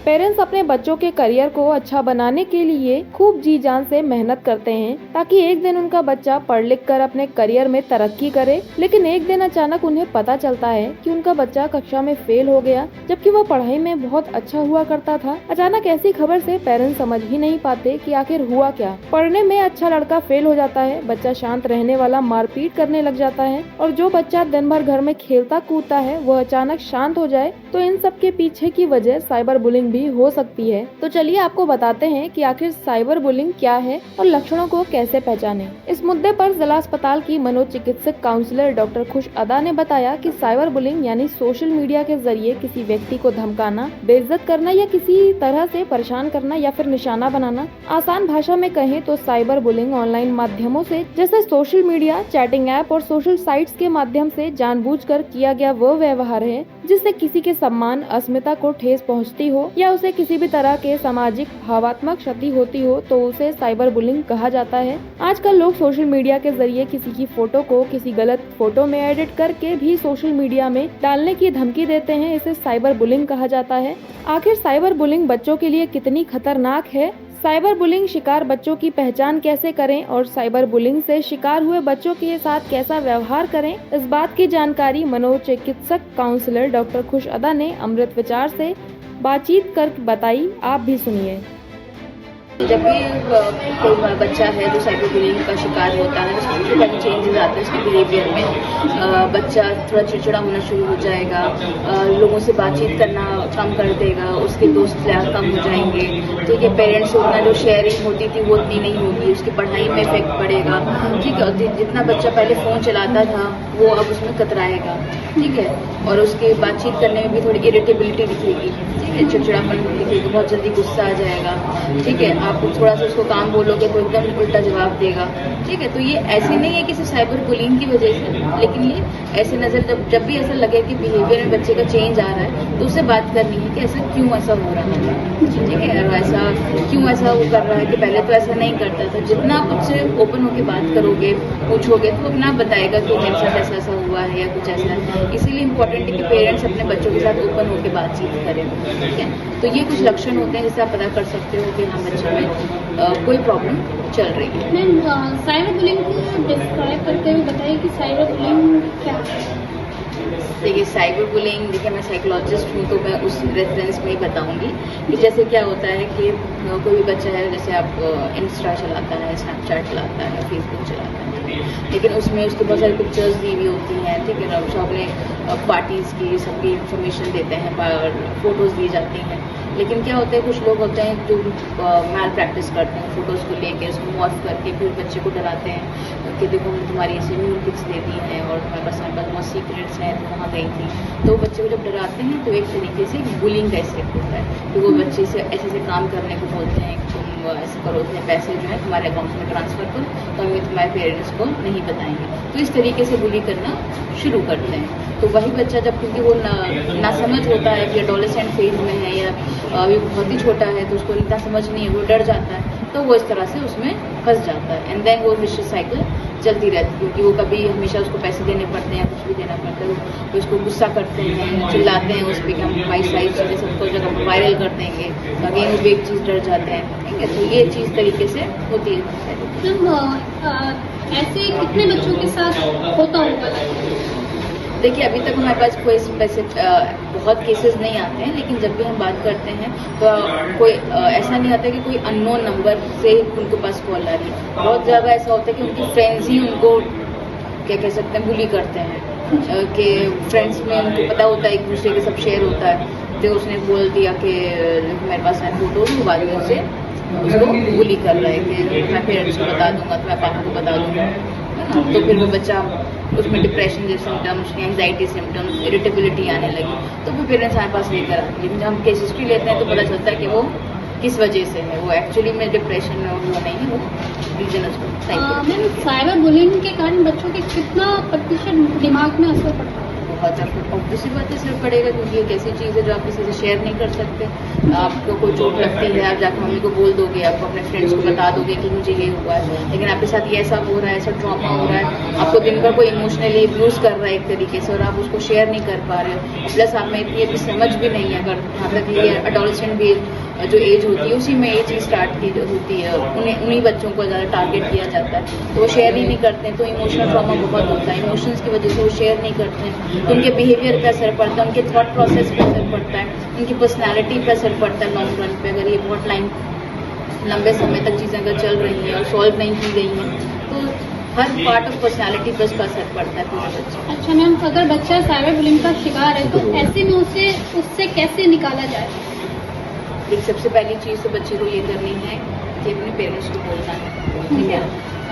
Parents अपने बच्चों के करियर को अच्छा बनाने के लिए खूब जी जान से मेहनत करते हैं ताकि एक दिन उनका बच्चा पढ़ लिख कर अपने करियर में तरक्की करे। लेकिन एक दिन अचानक उन्हें पता चलता है कि उनका बच्चा कक्षा में फेल हो गया, जबकि वह पढ़ाई में बहुत अच्छा हुआ करता था। अचानक ऐसी खबर से पेरेंट्स समझ ही नहीं पाते कि आखिर हुआ क्या। पढ़ने में अच्छा लड़का फेल हो जाता है, बच्चा शांत रहने वाला मारपीट करने लग जाता है, और जो बच्चा दिन भर घर में खेलता कूदता है वह अचानक शांत हो जाए। तो इन सब के पीछे की वजह साइबर बुलिंग भी हो सकती है। तो चलिए आपको बताते हैं कि आखिर साइबर बुलिंग क्या है और लक्षणों को कैसे पहचानें। इस मुद्दे पर जिला अस्पताल की मनोचिकित्सक काउंसलर डॉक्टर खुश अदा ने बताया कि साइबर बुलिंग यानी सोशल मीडिया के जरिए किसी व्यक्ति को धमकाना, बेइज्जत करना या किसी तरह से परेशान करना या फिर निशाना बनाना। आसान भाषा में कहें तो साइबर बुलिंग ऑनलाइन माध्यमों से जैसे सोशल मीडिया, चैटिंग ऐप और सोशल साइट्स के माध्यम से जानबूझकर किया गया वो व्यवहार है जिससे किसी के सम्मान, अस्मिता को ठेस पहुंचती हो या उसे किसी भी तरह के सामाजिक भावात्मक क्षति होती हो तो उसे साइबर बुलिंग कहा जाता है। आजकल लोग सोशल मीडिया के जरिए किसी की फोटो को किसी गलत फोटो में एडिट करके भी सोशल मीडिया में डालने की धमकी देते हैं। इसे साइबर बुलिंग कहा जाता है। आखिर साइबर बुलिंग बच्चों के लिए कितनी खतरनाक है, साइबर बुलिंग शिकार बच्चों की पहचान कैसे करें और साइबर बुलिंग से शिकार हुए बच्चों के साथ कैसा व्यवहार करें, इस बात की जानकारी मनोचिकित्सक काउंसलर डॉक्टर खुश अदा ने अमृत विचार से बातचीत कर बताई। आप भी सुनिए। जब भी कोई बच्चा है जो साइबर बुलिंग का शिकार होता है, उसमें काफ़ी चेंजेस आते हैं उसके बिहेवियर में। बच्चा थोड़ा चिड़चिड़ा होना शुरू हो जाएगा, लोगों से बातचीत करना कम कर देगा, उसके दोस्त कम हो जाएंगे, ठीक है। पेरेंट्स से उतना जो शेयरिंग होती थी वो उतनी नहीं होगी, उसकी पढ़ाई में इफेक्ट पड़ेगा, ठीक है। जितना बच्चा पहले फ़ोन चलाता था वो अब उसमें कतराएगा, ठीक है। और उसके बातचीत करने में भी थोड़ी इरिटेबिलिटी दिखेगी, ठीक है, चिड़चिड़ापन दिखेगा, बहुत जल्दी गुस्सा आ जाएगा, ठीक है। आप थोड़ा सा उसको काम बोलोगे तो एकदम उल्टा जवाब देगा, ठीक है। तो ये ऐसे नहीं है किसी साइबर बुलिंग की वजह से, लेकिन ये ऐसे नजर जब भी ऐसा लगे कि बिहेवियर में बच्चे का चेंज आ रहा है तो उससे बात करनी है कि ऐसा क्यों ऐसा हो रहा है, ठीक है। और ऐसा क्यों ऐसा वो कर रहा है कि पहले तो ऐसा नहीं करता था। जितना आप उससे ओपन होकर बात करोगे, पूछोगे तो अपना बताएगा कि मेरे साथ ऐसा ऐसा हुआ है या कुछ ऐसा है। इसीलिए इम्पोर्टेंट है कि पेरेंट्स अपने बच्चों के साथ ओपन होकर बातचीत करें, ठीक है। तो ये कुछ लक्षण होते हैं जिससे आप पता कर सकते हो कि हाँ बच्चे में कोई प्रॉब्लम चल रही है। मैम, साइबर बुलिंग को डिस्क्राइब करते हुए बताइए कि साइबर बुलिंग क्या है। देखिए साइबर बुलिंग, देखिए मैं साइकोलॉजिस्ट हूँ तो मैं उस रेफरेंस में ही बताऊंगी कि जैसे क्या होता है कि कोई भी बच्चा है, जैसे आप इंस्टा चलाता है, स्नैपचैट चलाता है, फेसबुक चलाता है, लेकिन उसमें उसकी बहुत सारी पिक्चर्स दी हुई होती हैं, ठीक है। उसको अपने पार्टीज़ की सबकी इंफॉर्मेशन देते हैं, फोटोज़ दी जाती हैं। लेकिन क्या होता है, कुछ लोग होते हैं जो मैल प्रैक्टिस करते हैं, फोटोज़ को लेके उसको मॉर्फ करके फिर बच्चे को डराते हैं कि देखो हमने तुम्हारी ऐसी न्यू पिक्स दे दी हैं और तुम्हारे पास बहुत सीक्रेट्स हैं, तो वहाँ गई थी। तो बच्चे को जब डराते हैं तो एक तरीके से बुलिंग का स्टेप होता है कि वो बच्चे से ऐसे ऐसे काम करने को बोलते हैं कि तुम ऐसे करो, इतने पैसे जो है तुम्हारे अकाउंट में ट्रांसफ़र करो तो हमें तुम्हारे पेरेंट्स को नहीं बताएंगे। तो इस तरीके से बुली करना शुरू करते हैं। तो वही बच्चा जब, क्योंकि वो ना समझ होता है कि एडोलेसेंट फेज में है या अभी बहुत ही छोटा है तो उसको इतना समझ नहीं है, वो डर जाता है, तो वो इस तरह से उसमें फंस जाता है। एंड देन वो विशियस साइकिल चलती रहती है, क्योंकि वो कभी हमेशा उसको पैसे देने पड़ते हैं, कुछ भी देना पड़ता है, तो उसको गुस्सा करते हैं, चिल्लाते हैं उस पर कि हम हमारी सारी चीज़ें सबको जगह वायरल कर देंगे, तो अगेन वो एक चीज़ डर जाते हैं, ठीक है। तो ये चीज़ तरीके से होती है। ऐसे कितने बच्चों के साथ होता होगा? देखिए अभी तक हमारे पास कोई बहुत केसेस नहीं आते हैं, लेकिन जब भी हम बात करते हैं तो कोई ऐसा नहीं आता कि कोई अननोन नंबर से उनके पास कॉल आ रही है। बहुत ज़्यादा ऐसा होता है कि उनकी फ्रेंड्स ही उनको क्या कह सकते हैं, बुली करते हैं, कि फ्रेंड्स में उनको पता होता है, एक दूसरे के सब शेयर होता है। जो उसने बोल दिया कि मेरे पास है फोटोज, वो बाद में उसे उसको बुली कर रहा है कि मैं पेरेंट्स को बता दूंगा, तो मैं पापा को बता दूंगा। तो फिर वो बच्चा उसमें डिप्रेशन जैसे सिम्टम्स, एंजाइटी सिम्टम्स, इरिटेबिलिटी आने लगी, तो फिर पेरेंट्स हमारे पास लेकर आते हैं। लेकिन जब हम केस हिस्ट्री लेते हैं तो पता चलता है कि वो किस वजह से है, वो एक्चुअली में डिप्रेशन में वो नहीं है, वो रीजन उसको मैम, साइबर बुलिंग के कारण बच्चों के कितना प्रतिशत दिमाग में असर पड़ता है? बहुत ऑब्वियसली बात है असर पड़ेगा, क्योंकि एक ऐसी चीज़ है जो आप किसी से शेयर नहीं कर सकते। आपको कोई चोट लगती है, आप जाकर मम्मी को बोल दोगे, आपको अपने फ्रेंड्स को बता दोगे कि मुझे ये हुआ है, लेकिन आपके साथ ये ऐसा हो रहा है, ऐसा ट्रॉमा हो रहा है, आपको दिन भर कोई इमोशनली अब्यूज़ कर रहा है एक तरीके से और आप उसको शेयर नहीं कर पा रहे हो, प्लस आप में इतनी अभी समझ भी नहीं है। अगर यहाँ तक ये एडोलेसेंट भी जो एज होती है उसी में ये चीज़ स्टार्ट की होती है, उन्हीं बच्चों को ज़्यादा टारगेट किया जाता है, तो वो शेयर ही नहीं करते हैं, तो इमोशनल ट्रॉमा बहुत होता है। इमोशंस की वजह से वो शेयर नहीं करते हैं, तो उनके बिहेवियर पे असर पड़ता है, उनके थॉट प्रोसेस पे असर पड़ता है, उनकी पर्सनैलिटी पे असर पड़ता है लॉन्ग रन पे। अगर ये बहुत लंबे समय तक चीज़ें अगर चल रही हैं और सॉल्व नहीं की गई हैं, तो हर पार्ट ऑफ पर्सनैलिटी पर उसका असर पड़ता है पूरे बच्चे। अच्छा मैम, अगर बच्चा साइबर बुलिंग का शिकार है तो ऐसे में उससे कैसे निकाला जाए? एक सबसे पहली चीज़ तो बच्चे को ये करनी है कि अपने पेरेंट्स को बोलना है, ठीक है,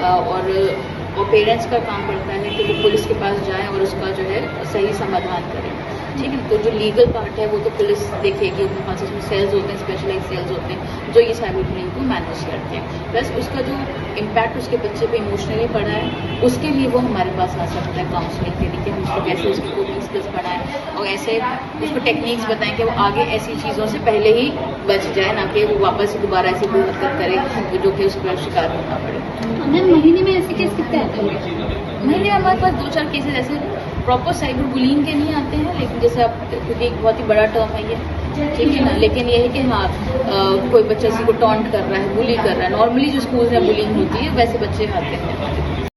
और पेरेंट्स का काम पड़ता है कि वो पुलिस के पास जाएं और उसका जो है सही समाधान करें, ठीक है। तो जो लीगल पार्ट है वो तो पुलिस देखेगी, उनके पास उसमें सेल्स होते हैं, स्पेशलाइज सेल्स होते हैं जो ये साइबर बुलिंग को मैनेज करते हैं। प्लस उसका जो इम्पैक्ट उसके बच्चे पे इमोशनली पड़ा है, उसके लिए वो हमारे पास आ सकता है काउंसलिंग के लिए, कि हम उसको कैसे उसकी कोपिंग स्किल्स बढ़ाएं और ऐसे उसको टेक्निक्स बताएं कि वो आगे ऐसी चीज़ों से पहले ही बच जाए, ना कि वो वापस से दोबारा ऐसी कोई हरकत करे जो कि उसको शिकार होना पड़े। मैम महीने में ऐसे केस कितने आते हैं? महीने हमारे पास 2-4 केसेस ऐसे प्रॉपर साइबर बुलिंग के नहीं आते हैं, लेकिन जैसे आप, क्योंकि एक बहुत ही बड़ा टर्म है ये, ठीक है ना, लेकिन ये है कि हाँ कोई बच्चा किसी को टॉन्ट कर रहा है, बुली कर रहा है, नॉर्मली जो स्कूल में बुलिंग होती है वैसे बच्चे आते हैं।